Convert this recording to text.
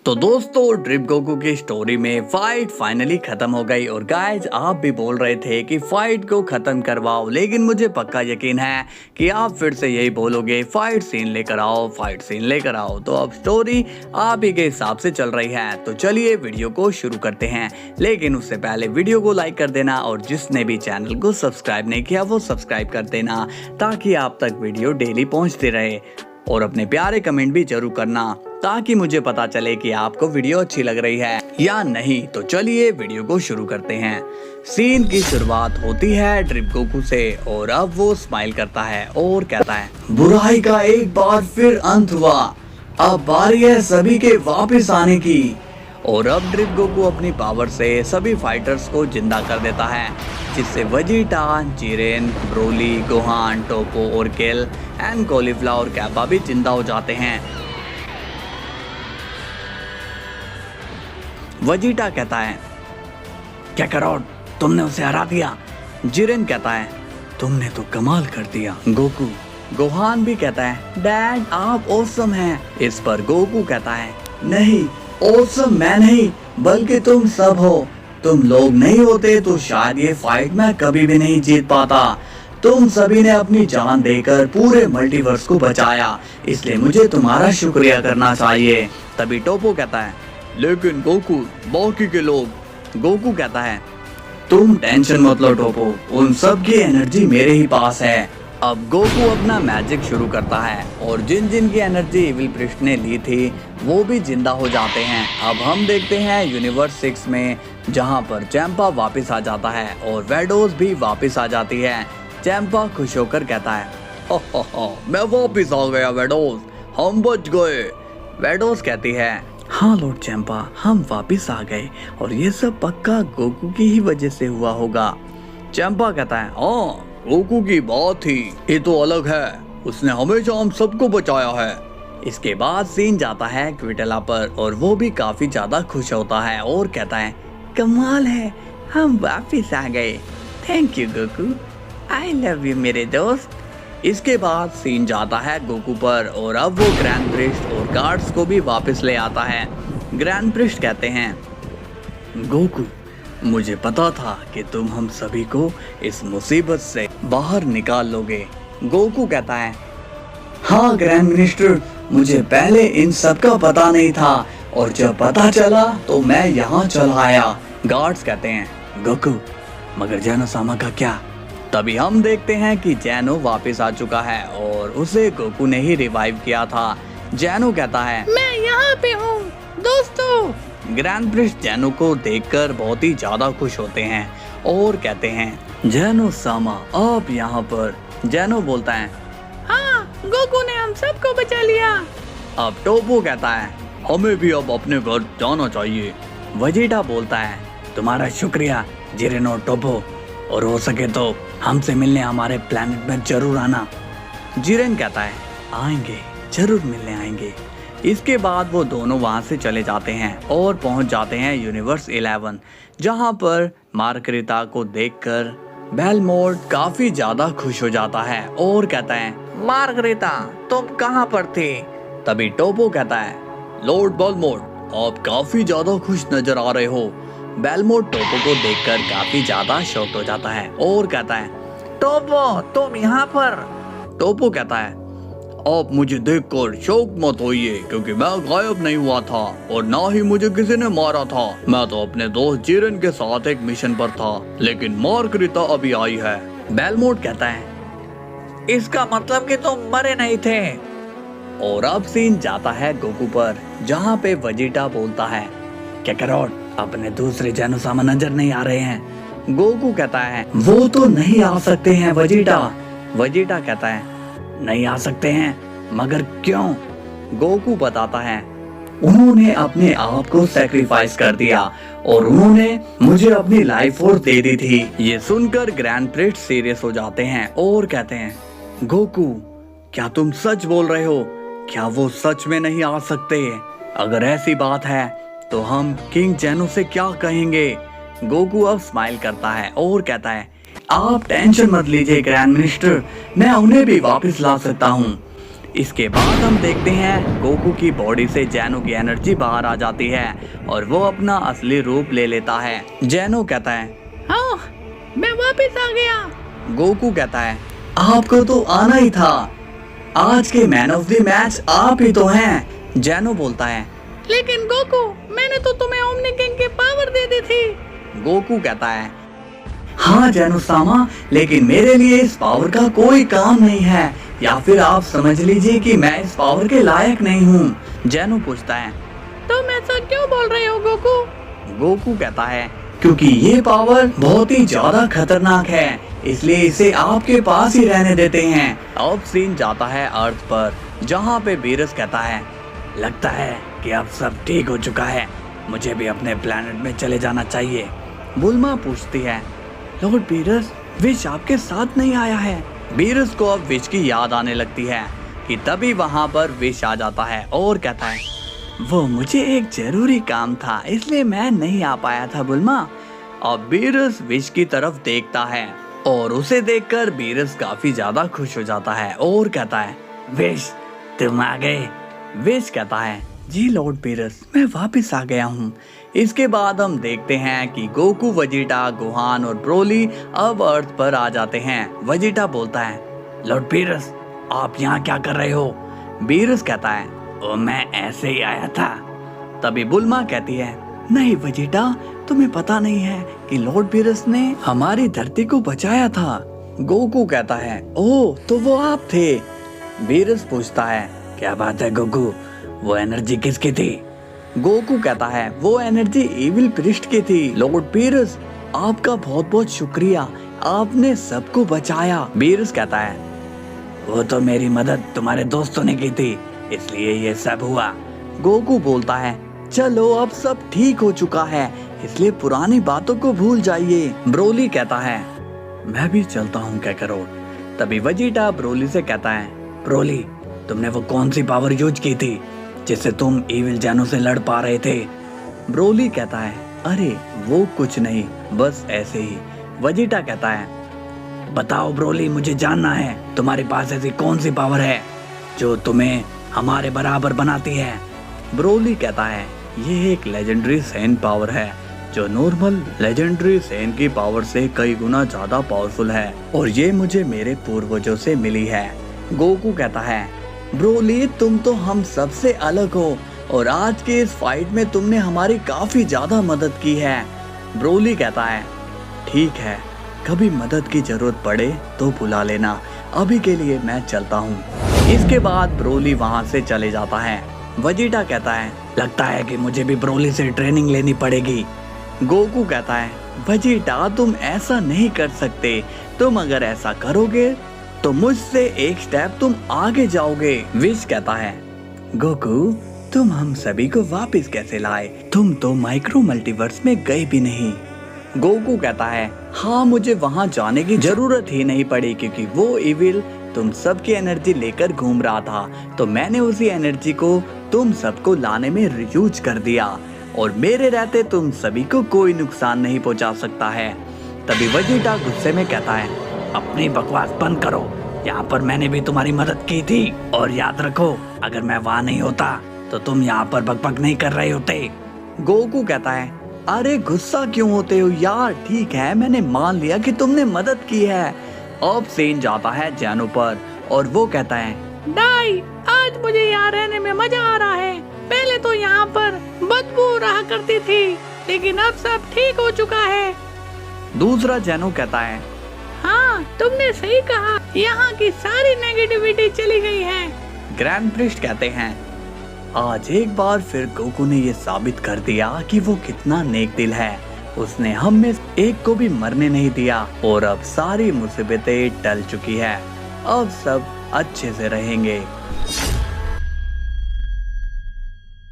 तो दोस्तों drip Goku की स्टोरी में फाइट फाइनली खत्म हो गई। और गाइज आप भी बोल रहे थे कि फाइट को खत्म करवाओ, लेकिन मुझे पक्का यकीन है कि आप फिर से यही बोलोगे फाइट सीन लेकर आओ, फाइट सीन लेकर आओ। तो अब स्टोरी आप ही के हिसाब से चल रही है, तो चलिए वीडियो को शुरू करते हैं। लेकिन उससे पहले वीडियो को लाइक कर देना और जिसने भी चैनल को सब्सक्राइब नहीं किया वो सब्सक्राइब कर देना, ताकि आप तक वीडियो डेली पहुँचते रहे। और अपने प्यारे कमेंट भी जरूर करना, ताकि मुझे पता चले कि आपको वीडियो अच्छी लग रही है या नहीं। तो चलिए वीडियो को शुरू करते हैं। सीन की शुरुआत होती है ड्रिप गोकू से, और अब वो स्माइल करता है और कहता है, बुराई का एक बार फिर अंत हुआ, अब बारी है सभी के वापस आने की। और अब ड्रिप गोकू अपनी पावर से सभी फाइटर्स को जिंदा कर देता है, जिससे वेजिटा, जिरेन, ब्रोली, गोहान, टोपो और केल एंड कॉलीफ्लावर कैपा भी जिंदा हो जाते हैं। वेजिटा कहता है, क्या करोड, तुमने उसे हरा दिया। जिरेन कहता है, तुमने तो कमाल कर दिया गोकू। गोहान भी कहता है, डैड आप ऑसम हैं। इस पर गोकू कहता है, नहीं ऑसम मैं नहीं बल्कि तुम सब हो। तुम लोग नहीं होते तो शायद ये फाइट मैं कभी भी नहीं जीत पाता। तुम सभी ने अपनी जान देकर पूरे मल्टीवर्स को बचाया, इसलिए मुझे तुम्हारा शुक्रिया करना चाहिए। तभी टोपो कहता है, लेकिन गोकू बाकी के लोग। गोकू कहता है, तुम टेंशन मत लो टोपो, उन सब की एनर्जी मेरे ही पास है। अब गोकू अपना मैजिक शुरू करता है और जिन जिन की एनर्जी इविल प्रिस्ट ने ली थी वो भी जिंदा हो जाते हैं। अब हम देखते हैं यूनिवर्स 6 में, जहां पर चैंपा वापस आ जाता है और वेडोस भी वापस आ जाती है। चैंपा खुश होकर कहता है, हो, मैं वापस आ गया वेडोस, हम बच गए। वेडोस कहती है, हाँ लॉर्ड चैंपा, हम वापस आ गए और ये सब पक्का गोकू की ही वजह से हुआ होगा। चैंपा कहता है, हाँ गोकू की बात ही ये तो अलग है, उसने हमेशा हम सबको बचाया है। इसके बाद सीन जाता है क्विटेला पर, और वो भी काफी ज्यादा खुश होता है और कहता है, कमाल है, हम वापस आ गए। Thank you Goku, I love you मेरे दोस्त। इसके बाद सीन जाता है गोकू पर, और अब वो ग्रैंड प्रिस्ट और गार्ड्स को भी वापस ले आता है। ग्रैंड प्रिस्ट कहते हैं, गोकू मुझे पता था कि तुम हम सभी को इस मुसीबत से बाहर निकाल लोगे। गोकू कहता है, हाँ ग्रैंड मिनिस्टर, मुझे पहले इन सब का पता नहीं था और जब पता चला तो मैं यहाँ चला आया। गार्ड्स कहते हैं, गोकू मगर जैनो सामा का क्या? तभी हम देखते हैं कि जैनो वापस आ चुका है और उसे गोकू ने ही रिवाइव किया था। जैनो कहता है, मैं यहाँ पे हूँ दोस्तों। ग्रैंड प्रिस्ट जैनो को देखकर बहुत ही ज्यादा खुश होते हैं और कहते हैं, जैनो सामा आप यहाँ पर। जैनो बोलता है, हाँ गोकू ने हम सबको बचा लिया। अब टोपो कहता है, हमें भी अब अपने घर जाना चाहिए। वेजिटा बोलता है, तुम्हारा शुक्रिया जिरेन और टोपो, और हो सके तो हमसे मिलने हमारे प्लेनेट में जरूर आना। जिरेन कहता है, आएंगे, जरूर मिलने आएंगे। इसके बाद वो दोनों वहां से चले जाते हैं और पहुंच जाते हैं यूनिवर्स 11, जहां पर मार्गरेटा को देखकर बेलमोंट काफी ज्यादा खुश हो जाता है और कहता है, मार्गरेटा तुम कहां पर थे? तभी टोपो कहता है, लॉर्ड बेलमोंट आप काफी ज्यादा खुश नजर आ रहे हो। बेलमोंट टोपो को देखकर काफी ज्यादा शॉक्ड हो जाता है और कहता है, टोपो तुम यहाँ पर? टोपो कहता है, आप मुझे देखकर शौक मत होइए, क्योंकि मैं गायब नहीं हुआ था और ना ही मुझे किसी ने मारा था। मैं तो अपने दोस्त जिरेन के साथ एक मिशन पर था, लेकिन मार्गरेटा अभी आई है। बेलमोंट कहता है, इसका मतलब कि तुम मरे नहीं थे। और अब सीन जाता है गोकू पर, जहाँ पे वेजिटा बोलता है, क्या करोड अपने दूसरे जैनो सामा नजर नहीं आ रहे हैं? गोकू कहता है, वो तो नहीं आ सकते हैं वेजिटा। वेजिटा कहता है, नहीं आ सकते हैं, मगर क्यों? गोकू बताता है, उन्होंने अपने आप को सैक्रिफाइस कर दिया और उन्होंने मुझे अपनी लाइफ फोर्स दे दी थी। ये सुनकर ग्रैंड प्रिस्ट सीरियस हो जाते हैं और कहते हैं, गोकू क्या तुम सच बोल रहे हो? क्या वो सच में नहीं आ सकते? अगर ऐसी बात है तो हम किंग जैनो से क्या कहेंगे? गोकू अब स्माइल करता है और कहता है, आप टेंशन मत लीजिए ग्रैंड मिनिस्टर, मैं उन्हें भी वापस ला सकता हूँ। इसके बाद हम देखते हैं गोकू की बॉडी से जैनो की एनर्जी बाहर आ जाती है और वो अपना असली रूप ले लेता है। जैनो कहता है, हाँ, मैं वापस आ गया। गोकू कहता है, आपको तो आना ही था, आज के मैन ऑफ द मैच आप ही तो हैं। जैनो बोलता है, लेकिन गोकू, मैंने तो तुम्हें ओमनी किंग की पावर दे दी थी। गोकू कहता है, हाँ जैनो सामा, लेकिन मेरे लिए इस पावर का कोई काम नहीं है, या फिर आप समझ लीजिए कि मैं इस पावर के लायक नहीं हूँ। जैनो पूछता है, तुम ऐसा क्यों बोल रहे हो गोकू? गोकू कहता है, क्योंकि ये पावर बहुत ही ज्यादा खतरनाक है, इसलिए इसे आपके पास ही रहने देते हैं। अब सीन जाता है अर्थ पर, जहाँ पे बीरस कहता है, लगता है कि अब सब ठीक हो चुका है, मुझे भी अपने प्लेनेट में चले जाना चाहिए। बुल्मा पूछती है, लॉर्ड बीरस, विश आपके साथ नहीं आया है? बीरस को अब विश की याद आने लगती है कि तभी वहाँ पर विश आ जाता है और कहता है, वो मुझे एक जरूरी काम था, इसलिए मैं नहीं आ पाया था बुल्मा। अब बीरस विश की तरफ देखता है और उसे देखकर बीरस काफी ज्यादा खुश हो जाता है और कहता है, विश तुम आ गए। विश कहता है, जी लॉर्ड बीरस, मैं वापस आ गया हूँ। इसके बाद हम देखते हैं कि गोकू, वजीटा, गोहान और ब्रोली अब अर्थ पर आ जाते हैं। वजीटा बोलता है, लॉर्ड बीरस, आप यहाँ क्या कर रहे हो? बीरस कहता है, ओ मैं ऐसे ही आया था। तभी बुल्मा कहती है, नहीं वजीटा, तुम्हें पता नहीं है कि लॉर्ड बीरस ने हमारी धरती को बचाया था। गोकू कहता है, ओह तो वो आप थे। बीरस पूछता है, क्या बात है गोकू, वो एनर्जी किसकी थी? गोकू कहता है, वो एनर्जी इविल प्रिस्ट की थी। लॉर्ड बीरस, आपका बहुत बहुत शुक्रिया, आपने सबको बचाया। बीरस कहता है, वो तो मेरी मदद तुम्हारे दोस्तों ने की थी, इसलिए ये सब हुआ। गोकू बोलता है, चलो अब सब ठीक हो चुका है, इसलिए पुरानी बातों को भूल जाइए। ब्रोली कहता है, मैं भी चलता हूँ कैकरोट। तभी वजीटा ब्रोली से कहता है, ब्रोली, तुमने वो कौन सी पावर यूज की थी जिससे तुम इविल जैनो से लड़ पा रहे थे? ब्रोली कहता है, अरे वो कुछ नहीं, बस ऐसे ही। वजीटा कहता है, बताओ ब्रोली, मुझे जानना है, तुम्हारे पास ऐसी कौन सी पावर है जो तुम्हें हमारे बराबर बनाती है? ब्रोली कहता है, ये एक लेजेंडरी सेन पावर है जो नॉर्मल लेजेंडरी सेन की पावर से कई गुना ज्यादा पावरफुल है और ये मुझे मेरे पूर्वजों से मिली है। गोकू कहता है, ब्रोली, तुम तो हम सबसे अलग हो और आज के इस फाइट में तुमने हमारी काफी ज्यादा मदद की है। ब्रोली कहता है, ठीक है, कभी मदद की जरूरत पड़े तो बुला लेना, अभी के लिए मैं चलता हूँ। इसके बाद ब्रोली वहाँ से चले जाता है। वजीटा कहता है, लगता है कि मुझे भी ब्रोली से ट्रेनिंग लेनी पड़ेगी। गोकू कहता है, वजीटा, तुम ऐसा नहीं कर सकते, तुम अगर ऐसा करोगे तो मुझसे एक स्टेप तुम आगे जाओगे। विश कहता है, गोकू, तुम हम सभी को वापस कैसे लाए? तुम तो माइक्रो मल्टीवर्स में गए भी नहीं। गोकू कहता है, हाँ, मुझे वहाँ जाने की जरूरत ही नहीं पड़ी क्योंकि वो इविल तुम सबकी एनर्जी लेकर घूम रहा था, तो मैंने उसी एनर्जी को तुम सबको लाने में यूज कर दिया और मेरे रहते तुम सभी को कोई नुकसान नहीं पहुँचा सकता है। तभी वजीटा गुस्से में कहता है, अपनी बकवास बंद करो, यहाँ पर मैंने भी तुम्हारी मदद की थी और याद रखो, अगर मैं वहाँ नहीं होता तो तुम यहाँ पर बकबक नहीं कर रहे होते। गोकू कहता है, अरे गुस्सा क्यों होते हो यार, ठीक है, मैंने मान लिया कि तुमने मदद की है। अब सीन जाता है जैनो पर और वो कहता है, डाई, आज मुझे यहाँ रहने में मजा आ रहा है। पहले तो यहाँ पर बदबू रहा करती थी, लेकिन अब सब ठीक हो चुका है। दूसरा जैनो कहता है, हाँ, तुमने सही कहा, यहाँ की सारी नेगेटिविटी चली गई है। ग्रैंड प्रिस्ट कहते हैं, आज एक बार फिर गोकू ने ये साबित कर दिया कि वो कितना नेक दिल है। उसने हम में एक को भी मरने नहीं दिया और अब सारी मुसीबतें टल चुकी है। अब सब अच्छे से रहेंगे।